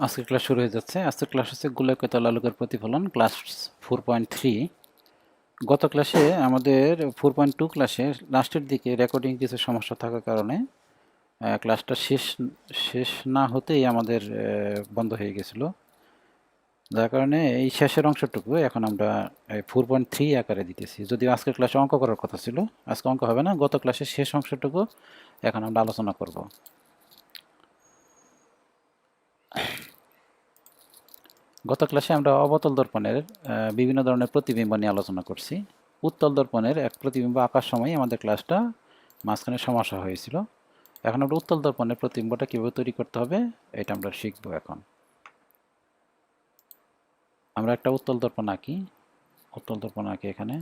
আজকে ক্লাস শুরু হয়ে যাচ্ছে। আজকের ক্লাস হচ্ছে গোলকীয় আলোকের প্রতিফলন, ক্লাস 4.3। গত ক্লাসে আমাদের 4.2 ক্লাসে লাস্টের দিকে রেকর্ডিং কিছু সমস্যা থাকার কারণে ক্লাসটা শেষ না হতেই আমাদের বন্ধ হয়ে গেছিল। যার কারণে এই শেষের অংশটুকু এখন আমরা 4.3 আকারে দিতেছি। যদিও আজকের ক্লাসে অঙ্ক করার কথা ছিল, আজকে অঙ্ক হবে না। গত ক্লাসের শেষ অংশটুকু এখন আমরা আলোচনা করব। গত ক্লাসে আমরা অবতল দর্পণের বিভিন্ন ধরনের প্রতিবিম্ব নিয়ে আলোচনা করছি। উত্তল দর্পণের এক প্রতিবিম্ব আঁকার সময় আমাদের ক্লাসটা মাঝখানে সমস্যা হয়েছিল। এখন আমরা উত্তল দর্পণের প্রতিবিম্বটা কীভাবে তৈরি করতে হবে এটা আমরা শিখব। এখন আমরা একটা উত্তল দর্পণ আঁকি। এখানে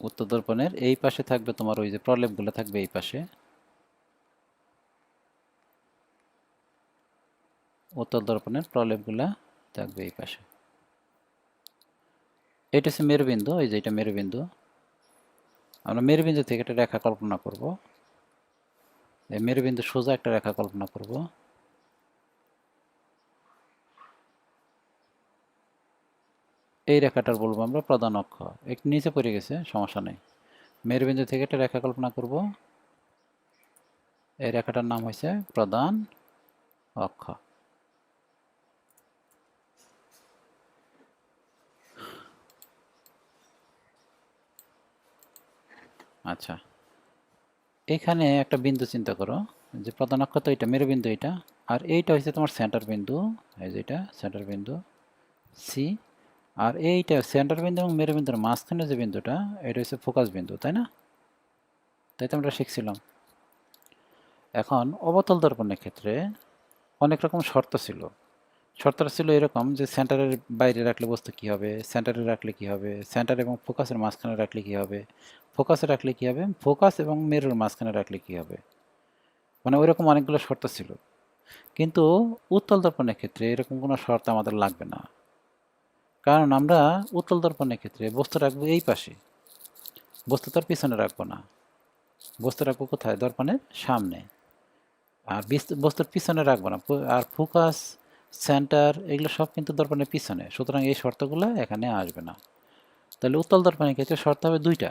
উত্তল দর্পণের এই পাশে থাকবে তোমার ওই যে প্রলেপগুলো থাকবে এই পাশে। উত্তল দর্পণের প্রলেপগুলা থাকবে এই পাশে। এটা হচ্ছে মেরুবিন্দু, এই যে এটা মেরুবিন্দু। আমরা মেরুবিন্দু থেকে একটা রেখা কল্পনা করব। এই মেরুবিন্দু সোজা একটা রেখা কল্পনা করব। এই রেখাটার বলবো আমরা প্রধান অক্ষ। একটু নিচে পড়ে গেছে, সমস্যা নেই। মেরুবিন্দু থেকে একটা রেখা কল্পনা করব। এই রেখাটার নাম হয়েছে প্রধান অক্ষ। আচ্ছা, এখানে একটা বিন্দু চিন্তা করো, যে প্রধান অক্ষ তো এটা, মেরুবিন্দু এটা, আর এইটা হচ্ছে তোমার সেন্টার বিন্দু। এই যে এটা সেন্টার বিন্দু সি, আর এইটা সেন্টার বিন্দু এবং মেরুবিন্দুর মাঝখানে যে বিন্দুটা, এটা হচ্ছে ফোকাস বিন্দু, তাই না? তাই তো আমরা শিখছিলাম। এখন অবতল দর্পণের ক্ষেত্রে অনেক রকম শর্ত ছিল। শর্তটা ছিল এরকম যে সেন্টারের বাইরে রাখলে বস্তু কী হবে, সেন্টারে রাখলে কী হবে, সেন্টার এবং ফোকাসের মাঝখানে রাখলে কী হবে, ফোকাসে রাখলে কী হবে, ফোকাস এবং মেরুর মাঝখানে রাখলে কী হবে। মানে ওইরকম অনেকগুলো শর্ত ছিল। কিন্তু উত্তল দর্পণের ক্ষেত্রে এরকম কোনো শর্ত আমাদের লাগবে না, কারণ আমরা উত্তল দর্পণের ক্ষেত্রে বস্তু রাখবো এই পাশে, বস্তু তার পিছনে রাখবো না। বস্তু রাখবো কোথায়? দর্পণের সামনে। আর বস্তুর পিছনে রাখবো না। আর ফোকাস, সেন্টার এগুলো সব কিন্তু দর্পণের পিছনে, সুতরাং এই শর্তগুলো এখানে আসবে না। তাহলে উত্তল দর্পণের ক্ষেত্রে শর্ত হবে দুইটা।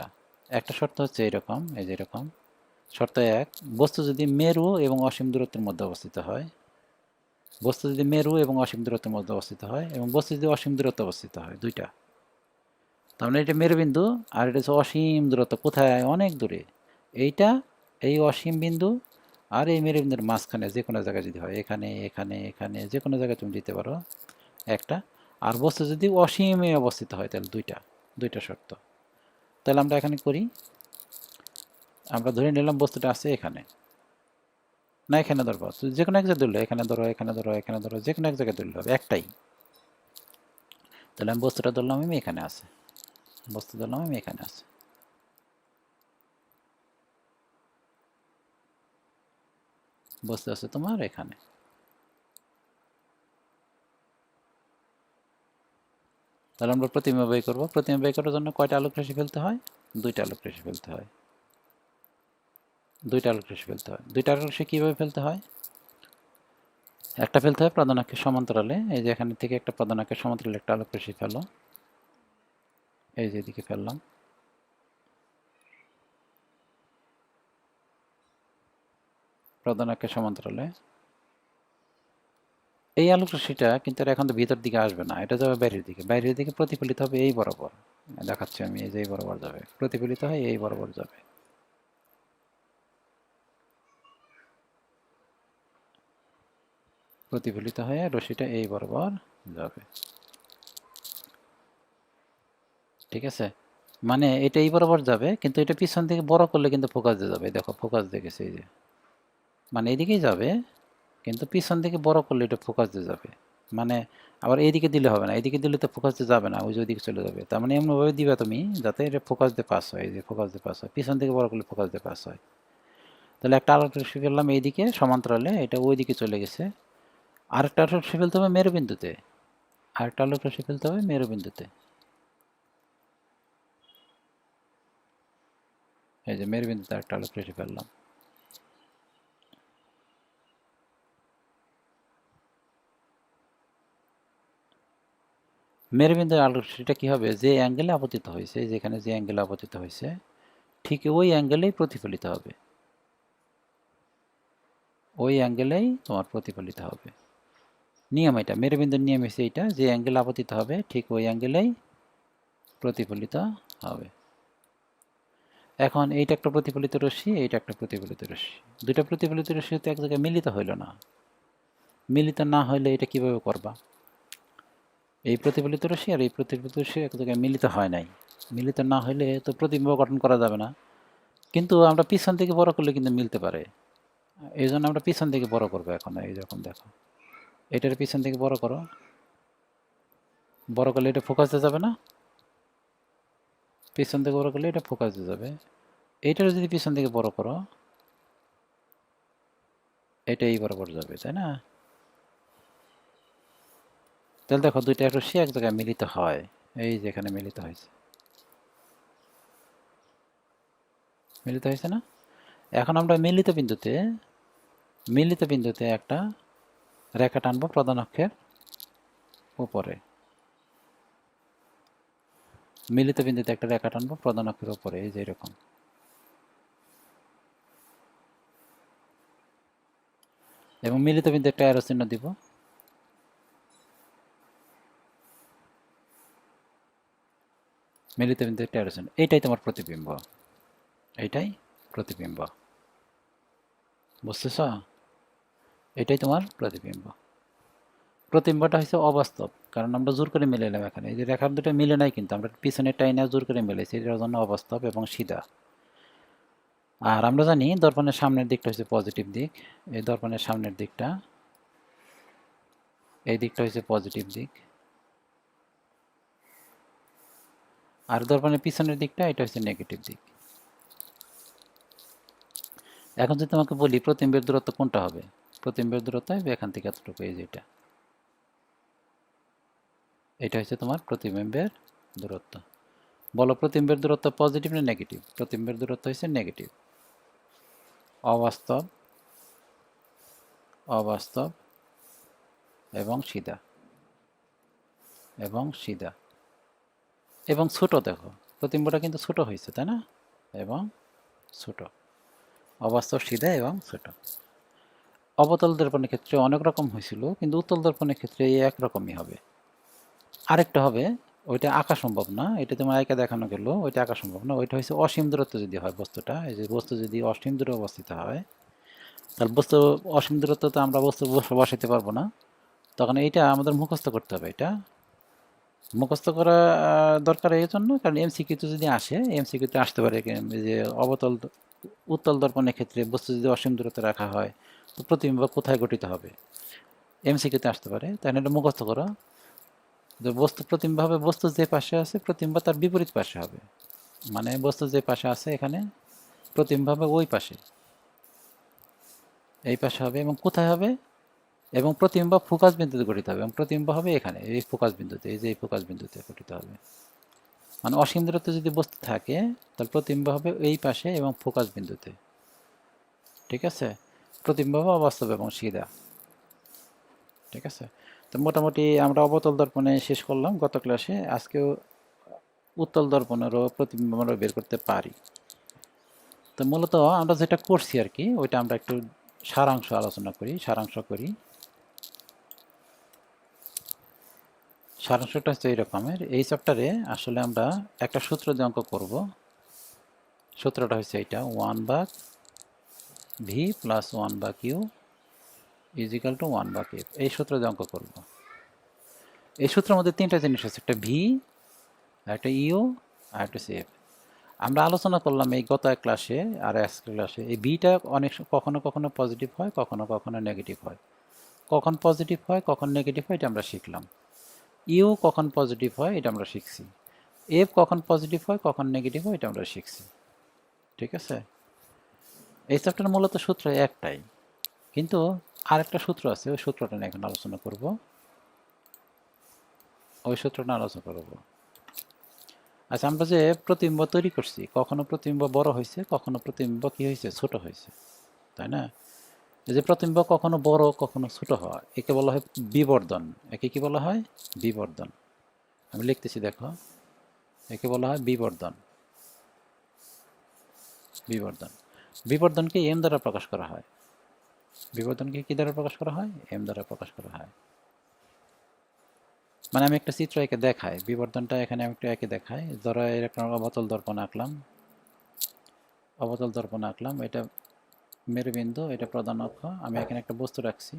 একটা শর্ত হচ্ছে এরকম, এই যে এরকম। শর্ত এক, বস্তু যদি মেরু এবং অসীম দূরত্বের মধ্যে অবস্থিত হয়, বস্তু যদি মেরু এবং অসীম দূরত্বের মধ্যে অবস্থিত হয়, এবং বস্তু যদি অসীম দূরত্বে অবস্থিত হয়, দুইটা। তার মানে এটা মেরুবিন্দু, আর এটা হচ্ছে অসীম দূরত্ব, কোথায়? অনেক দূরে। এইটা, এই অসীম বিন্দু আর এই মেরুবিন্দুর মাঝখানে যে কোনো জায়গায় যদি হয়, এখানে এখানে এখানে যে কোনো জায়গায় তুমি দিতে পারো একটা। আর বস্তু যদি অসীমে অবস্থিত হয়, তাহলে দুইটা শর্ত। তাহলে আমরা এখানে করি, আমরা ধরে নিলাম বস্তুটা আছে এখানে, না এখানে ধরবো, যে কোনো এক জায়গায় ধরলো, এখানে ধরো, এখানে ধরো, এখানে ধরো, যে কোনো এক জায়গায় ধরলে হবে, একটাই। তাহলে আমি বস্তুটা ধরলাম, আমি এখানে আছে, বস্তু ধরলাম আমি এখানে আছে। বস্তু আছে তোমার এখানে। তাহলে আমরা প্রতিবিম্ব বের করবো। প্রতিবিম্ব বের করার জন্য কয়টা আলোক রাশি ফেলতে হয়? দুইটা আলোক রাশি ফেলতে হয়। দুইটা আলোক রাশি ফেলতে হয়। দুইটা আলোক রাশি কীভাবে ফেলতে হয়? একটা ফেলতে হয় প্রধান অক্ষের সমান্তরালে। এই যে এখানে থেকে একটা প্রধান অক্ষের সমান্তরালে একটা আলোক রাশি ফেলো, এই যে এদিকে ফেললাম। প্রধান অক্ষের সমান্তরালে এই আলোক রশ্মিটা কিন্তু এখন তো ভিতর দিকে আসবে না, এটা যাবে বাইরের দিকে। বাইরের দিকে প্রতিফলিত হবে এই বরাবর, দেখাচ্ছি আমি, এই যে এই বরাবর যাবে, প্রতিফলিত হয় এই বরাবর যাবে। প্রতিফলিত হয়ে রশ্মিটা এই বরাবর যাবে, ঠিক আছে? মানে এটা এই বরাবর যাবে, কিন্তু এটা পিছন থেকে বড় করলে কিন্তু ফোকাস দিয়ে যাবে। দেখো ফোকাস দেখেছে, এই যে, মানে এইদিকেই যাবে, কিন্তু পিছন থেকে বড় করলে এটা ফোকাস দিয়ে যাবে। মানে আবার এইদিকে দিলে হবে না, এইদিকে দিলে তো ফোকাস দিয়ে যাবে না, ওই যে ওইদিকে চলে যাবে। তার মানে এমনভাবে দিবা তুমি যাতে এটা ফোকাস দিয়ে পাস হয়, এই যে ফোকাস দিয়ে পাস হয়। পিছন থেকে বড় করলে ফোকাস দিয়ে পাস হয়। তাহলে একটা আলোক রশ্মি ফেললাম এইদিকে সমান্তরালে, এটা ওই দিকে চলে গেছে। আরেকটা আলোক রশ্মি ফেলতে হবে মেরুবিন্দুতে, আরেকটা আলোক রশ্মি ফেলতে হবে মেরুবিন্দুতে। এই যে মেরুবিন্দুতে আরেকটা আলোক রশ্মি ফেললাম। মেরুবিন্দুর আলোক রশ্মিটা কি হবে, যে অ্যাঙ্গেলে আপতিত হয়েছে, যেখানে যে অ্যাঙ্গেলে আপতিত হয়েছে ঠিক ওই অ্যাঙ্গেলেই প্রতিফলিত হবে, ওই অ্যাঙ্গেলেই তোমার প্রতিফলিত হবে। নিয়ম এটা, মেরুবিন্দুর নিয়ম হচ্ছে এইটা, যে অ্যাঙ্গেল আপতিত হবে ঠিক ওই অ্যাঙ্গেলেই প্রতিফলিত হবে। এখন এইটা একটা প্রতিফলিত রশ্মি, এইটা একটা প্রতিফলিত রশ্মি, দুইটা প্রতিফলিত রশ্মি তো এক জায়গায় মিলিত হইল না। মিলিত না হইলে এটা কিভাবে করবা, এই প্রতিফলিত রশ্মি আর এই প্রতিফলিত রশ্মি এক জায়গায় মিলিত হয় নাই, মিলিত না হইলে তো প্রতিবিম্ব গঠন করা যাবে না। কিন্তু আমরা পিছন থেকে বড় করলে কিন্তু মিলতে পারে, এই জন্য আমরা পিছন থেকে বড় করবো। এখন এই যখন দেখো এটার পিছন থেকে বড় করো, বড় করলে এটা ফোকাস দিয়ে যাবে না, পিছন থেকে বড় করলে এটা ফোকাস দিয়ে যাবে। এইটার যদি পিছন থেকে বড় করো এটা এই বরাবর যাবে, তাই না? তাহলে দেখো দুইটা রশ্মি এক জায়গায় মিলিত হয়, এই যেখানে মিলিত হয়েছে, মিলিত হয়েছে না? এখন আমরা মিলিত বিন্দুতে একটা রেখা টানবো প্রধান অক্ষের উপরে, মিলিত বিন্দুতে একটা রেখা টানবো প্রধান অক্ষের উপরে, এই যে এরকম। এবং মিলিত বিন্দু একটা অ্যারো চিহ্ন দিব, মিলিত বিন্দু একটা অ্যারো চিহ্ন, এইটাই তোমার প্রতিবিম্ব, এইটাই প্রতিবিম্ব, বুঝতেছ? এটাই তোমার প্রতিবিম্ব। প্রতিবিম্বটা হচ্ছে অবাস্তব, কারণ আমরা জোর করে মিলাইলাম এখানে, এই যে রেখার দুটো মিলে নাই, কিন্তু আমরা পিছনে টাইনা জোর করে মিলাইছি, এটার জন্য অবাস্তব এবং সিধা। আর আমরা জানি দর্পণের সামনের দিকটা হচ্ছে পজিটিভ দিক, এই দর্পণের সামনের দিকটা, এই দিকটা হচ্ছে পজিটিভ দিক, আর দর্পণের পিছনের দিকটা এটা হচ্ছে নেগেটিভ দিক। এখন যদি তোমাকে বলি প্রতিবিম্বের দূরত্ব কোনটা হবে, প্রতিবিম্বের দূরত্ব হবে এখান থেকে এতটুকু, এই যেটা, এটা হচ্ছে তোমার প্রতিবিম্বের দূরত্ব। বলো প্রতিবিম্বের দূরত্ব পজিটিভ না নেগেটিভ? প্রতিবিম্বের দূরত্ব হচ্ছে নেগেটিভ। অবাস্তব, অবাস্তব এবং সিধা, এবং সিধা এবং ছোট। দেখো প্রতিবিম্বটা কিন্তু ছোট হয়েছে, তাই না? এবং ছোট, অবাস্তব, সিধা এবং ছোট। অবতল দর্পণের ক্ষেত্রে অনেক রকম হয়েছিল, কিন্তু উত্তল দর্পণের ক্ষেত্রে এই একরকমই হবে। আরেকটা হবে, ওইটা আঁকা সম্ভব না, এটা তোমার আঁকা দেখানো গেল, ওইটা আঁকা সম্ভব না। ওইটা হচ্ছে অসীম দূরত্ব যদি হয় বস্তুটা, এই যে বস্তু যদি অসীম দূরে অবস্থিত হয়, তাহলে বস্তু অসীম দূরত্ব তো আমরা বস্তু বসাইতে পারবো না, তখন এইটা আমাদের মুখস্থ করতে হবে। এটা মুখস্থ করা দরকার এই জন্য, কারণ এমসিকিউতে যদি আসে, এমসিকিউতে আসতে পারে যে উত্তল দর্পণের ক্ষেত্রে বস্তু যদি অসীম দূরত্বে রাখা হয় তো প্রতিবিম্ব কোথায় গঠিত হবে, এমসিকিউতে আসতে পারে। তাই এটা মুখস্থ করো যে বস্তু প্রতিবিম্ব হবে, বস্তু যে পাশে আছে প্রতিবিম্ব তার বিপরীত পাশে হবে, মানে বস্তু যে পাশে আছে এখানে প্রতিবিম্ব হবে ওই পাশে, এই পাশে হবে। এবং কোথায় হবে, এবং প্রতিবিম্ব ফোকাস বিন্দুতে গঠিত হবে, এবং প্রতিবিম্ব হবে এখানে এই ফোকাস বিন্দুতে, এই যে এই ফোকাস বিন্দুতে গঠিত হবে। মানে অসীম দূরত্বে যদি বস্তু থাকে তাহলে প্রতিবিম্ব হবে এই পাশে এবং ফোকাস বিন্দুতে, ঠিক আছে? প্রতিবিম্ব হবে অবাস্তব এবং সিধা, ঠিক আছে? তো মোটামুটি আমরা অবতল দর্পণে শেষ করলাম গত ক্লাসে। আজকেও উত্তল দর্পণেরও প্রতিবিম্ব আমরা বের করতে পারি। তো মূলত আমরা যেটা করছি আর কি, ওইটা আমরা একটু সারাংশ আলোচনা করি, সারাংশ করি। সারাংশটা হচ্ছে এই রকমের, এই চ্যাপ্টারে আসলে আমরা একটা সূত্র দিয়ে অঙ্ক করব। সূত্রটা হচ্ছে এইটা, 1/v + 1/q = 1/f। এই সূত্র দিয়ে অঙ্ক করব। এই সূত্রের মধ্যে তিনটা জিনিস আছে, একটা ভি, একটা ইউ আর একটা সেফ। আমরা আলোচনা করলাম এই গত এক ক্লাসে আর আজকের ক্লাসে, এই ভিটা অনেক কখনো কখনো পজিটিভ হয়, কখনো কখনো নেগেটিভ হয়। কখন পজিটিভ হয় কখন নেগেটিভ হয় এটা আমরা শিখলাম। ইউ কখন পজিটিভ হয় এটা আমরা শিখছি। এফ কখন পজিটিভ হয় কখন নেগেটিভ হয় এটা আমরা শিখছি, ঠিক আছে? এই চ্যাপ্টার মূলত সূত্র একটাই, কিন্তু আরেকটা সূত্র আছে, ওই সূত্রটা নিয়ে এখন আলোচনা করব। আচ্ছা, আমরা যে প্রতিবিম্ব তৈরি করছি, কখনো প্রতিবিম্ব বড় হয়েছে, কখনো প্রতিবিম্ব কি হয়েছে, ছোট হয়েছে, তাই না? এই যে প্রতিবিম্ব কখনো বড় কখনো ছোট হয়, একে বলা হয় বিবর্ধন। একে কি বলা হয়? বিবর্ধন। আমি লিখতেছি, দেখো, একে বলা হয় বিবর্ধন। বিবর্ধন বিবর্ধনকে এম দ্বারা প্রকাশ করা হয়। বিবর্ধনকে কি দ্বারা প্রকাশ করা হয়? এম দ্বারা প্রকাশ করা হয়। মানে আমি একটা চিত্র এঁকে দেখাই, বিবর্ধনটা এখানে আমি একটু এঁকে দেখাই। ধরো এরকম অবতল দর্পণ আঁকলাম, এটা মেরুবিন্দু, এটা প্রধান অক্ষ। আমি এখানে একটা বস্তু রাখছি,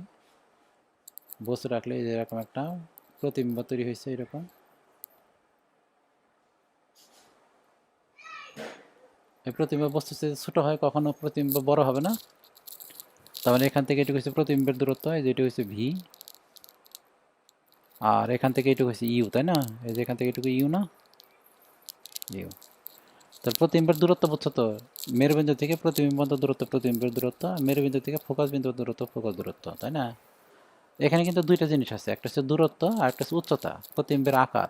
বস্তু রাখলে এরকম একটা প্রতিবিম্ব তৈরি হয়েছে। এরকম এই প্রতিবিম্ব বস্তু ছোট হয়, কখনো প্রতিবিম্ব বড় হবে না। তাহলে এখান থেকে এটুকু হচ্ছে প্রতিবিম্বের দূরত্ব, এই যে এটুকু হচ্ছে ভি, আর এখান থেকে এটুকু হচ্ছে ইউ, তাই না? এই যে এখান থেকে এটুকু ইউ না, ইউ। তার প্রতিবিম্বের দূরত্ব বুঝছো তো? মেরুবিন্দু থেকে প্রতিবিম্ব দূরত্ব, প্রতিবিম্বের দূরত্ব, মেরুবিন্দু থেকে ফোকাস বিন্দুর দূরত্ব, ফোকাস দূরত্ব, তাই না? এখানে কিন্তু দুইটা জিনিস আছে, একটা হচ্ছে দূরত্ব আর একটা হচ্ছে উচ্চতা। প্রতিবিম্বের আকার,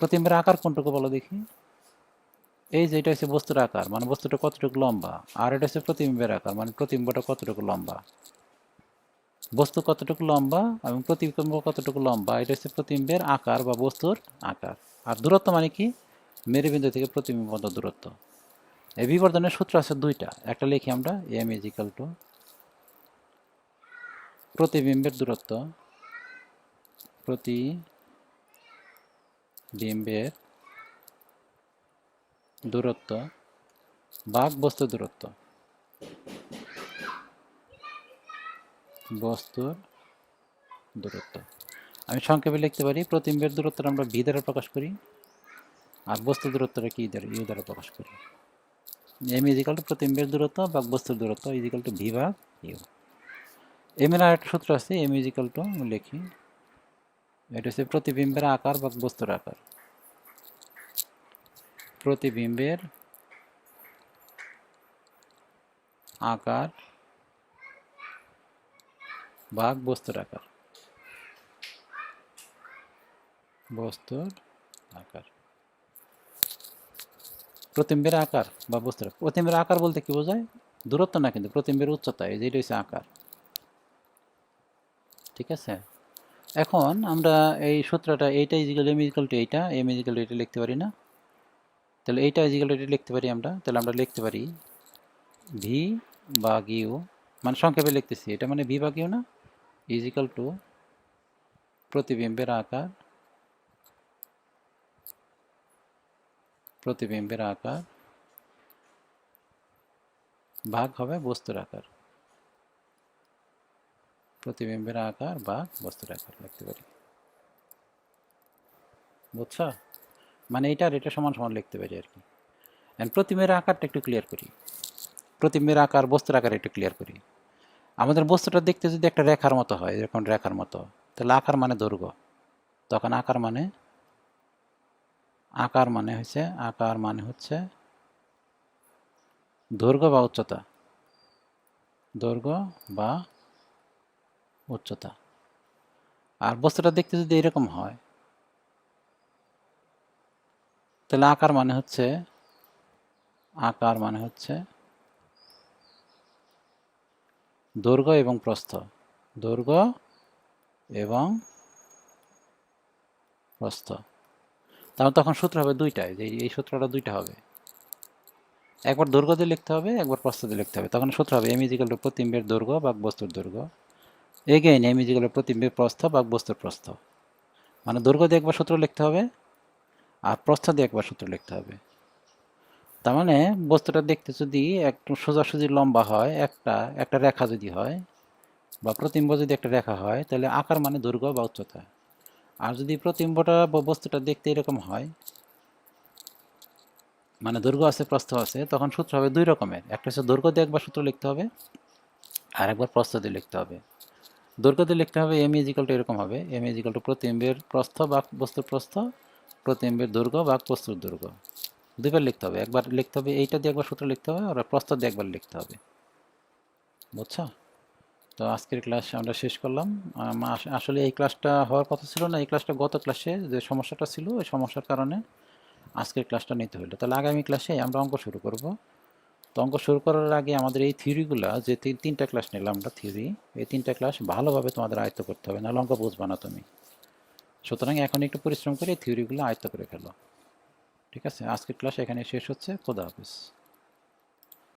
প্রতিবিম্বের আকার কোনটুকু বলো দেখি? এই যে এটা হচ্ছে বস্তুর আকার, মানে বস্তুটা কতটুকু লম্বা, আর এটা হচ্ছে প্রতিবিম্বের আকার, মানে প্রতিবিম্বটা কতটুকু লম্বা। বস্তু কতটুকু লম্বা এবং প্রতিবিম্ব কতটুকু লম্বা, এটা হচ্ছে প্রতিবিম্বের আকার বা বস্তুর আকার। আর দূরত্ব মানে কি? মেরুবিন্দু থেকে প্রতিবিম্ব দূরত্ব। এই বিবর্ধনের সূত্র আছে দুইটা, একটা লিখি আমরা, এম ইজ ইকাল টু প্রতিবিম্বের দূরত্ব, প্রতিবিম্বের দূরত্ব ভাগ বস্তুর দূরত্ব, বস্তুর দূরত্ব। আমি সংক্ষেপে লিখতে পারি, প্রতিবিম্বের দূরত্বটা আমরা ভি দ্বারা প্রকাশ করি, আর বস্তুর দূরত্বটা কি দ্বারা, ইউ দ্বারা প্রকাশ করি। এম ইজ ইকাল টু প্রতিবিম্বের দূরত্ব ভাগ বস্তুর দূরত্ব ইজ ইকাল টু ভি ভাগ ইউ। এম এর আরেকটা সূত্র আছে, এম ইজ ইকাল টু, আমি লিখি, এটা হচ্ছে প্রতিবিম্বের আকার ভাগ বস্তুর আকার। প্রতিবিম্বের আকার ভাগ বস্তুর আকার, বস্তুর আকার। প্রতিবিম্বের আকার বা বস্তুর, প্রতিবিম্বের আকার বলতে কি বোঝায়? দূরত্ব না, কিন্তু প্রতিবিম্বের উচ্চতা, এই যে এটা হচ্ছে আকার। ঠিক আছে, এখন আমরা এই সূত্রটা, এইটা ইজিক্যাল এম ইজিক্যাল টু এইটা, এম ইজিক্যাল টু এটা লিখতে পারি না? তাহলে এইটা ইজিক্যাল টু এটা লিখতে পারি আমরা, তাহলে আমরা লিখতে পারি ভি বা ইউ, মানে সংক্ষেপে লিখতেছি, এটা মানে ভি বা ইউ না, ইজিক্যাল টু প্রতিবিম্বের আকার, প্রতিবিম্বের আকার ভাগ হবে বস্তুর আকার, প্রতিবিম্বের আকার ভাগ বস্তুর আকার লিখতে পারি। বুঝছো? মানে এটা আর এটা সমান সমান লিখতে পারি আর কি। প্রতিবিম্বের আকারটা একটু ক্লিয়ার করি, প্রতিবিম্বের আকার বস্তুর আকার একটু ক্লিয়ার করি। আমাদের বস্তুটা দেখতে যদি একটা রেখার মতো হয়, এরকম রেখার মতো, তাহলে আকার মানে দৈর্ঘ্য, তখন আকার মানে, আকার মানে হচ্ছে দৈর্ঘ্য বা উচ্চতা, দৈর্ঘ্য বা উচ্চতা। আর বস্তুটা দেখতে যদি এরকম হয়, তাহলে আকার মানে হচ্ছে দৈর্ঘ্য এবং প্রস্থ, দৈর্ঘ্য এবং প্রস্থ। তাহলে তখন সূত্র হবে দুইটাই, যে এই সূত্রটা দুইটা হবে, একবার দৈর্ঘ্য দিয়ে লিখতে হবে, একবার প্রস্থ দিয়ে লিখতে হবে। তখন সূত্র হবে এম ইজিক্যাল টু প্রতিবিম্বের দৈর্ঘ্য ভাগ বস্তুর দৈর্ঘ্য, এগেইন এম ইজিক্যাল টু প্রতিবিম্বের প্রস্থ ভাগ বস্তুর প্রস্থ। মানে দৈর্ঘ্য দিয়ে একবার সূত্র লিখতে হবে আর প্রস্থ দিয়ে একবার সূত্র লিখতে হবে। তার মানে বস্তুটা দেখতে যদি একটু সোজাসুজি লম্বা হয়, একটা রেখা যদি হয়, বা প্রতিবিম্ব যদি একটা রেখা হয়, তাহলে আকার মানে দৈর্ঘ্য বা উচ্চতা। আর যদি প্রতিবিম্বটা বা বস্তুটা দেখতে এরকম হয়, মানে দৈর্ঘ্য আছে প্রস্থ আছে, তখন সূত্র হবে দুই রকমের, একটা হচ্ছে দৈর্ঘ্য দিয়ে একবার সূত্র লিখতে হবে, আর একবার প্রস্থ দিয়ে লিখতে হবে। দৈর্ঘ্য দিয়ে লিখতে হবে এম ইজিক্যাল টু এরকম হবে, এম ইজিক্যাল টু প্রতিবিম্বের প্রস্থ বা বস্তুর প্রস্থ, প্রতিবিম্বের দৈর্ঘ্য বা বস্তুর দৈর্ঘ্য। দুইবার লিখতে হবে, একবার লিখতে হবে এইটা দিয়ে একবার সূত্র লিখতে হবে, আর প্রস্থ দিয়ে একবার লিখতে হবে। বুঝছো? তো আজকের ক্লাস আমরা শেষ করলাম। আসলে এই ক্লাসটা হওয়ার কথা ছিল না, এই ক্লাসটা গত ক্লাসে যে সমস্যাটা ছিল ওই সমস্যার কারণে আজকের ক্লাসটা নিতে হলো। তাহলে আগামী ক্লাসে আমরা অঙ্ক শুরু করব। তো অঙ্ক শুরু করার আগে আমাদের এই থিওরিগুলো যে তিনটা ক্লাস নিলাম আমরা থিওরি, এই তিনটা ক্লাস ভালোভাবে তোমাদের আয়ত্ত করতে হবে, নাহলে অঙ্ক বুঝবা না তুমি। সুতরাং এখন একটু পরিশ্রম করে এই থিওরিগুলো আয়ত্ত করে ফেলো। ঠিক আছে, আজকের ক্লাস এখানে শেষ হচ্ছে। খোদা হাফেজ।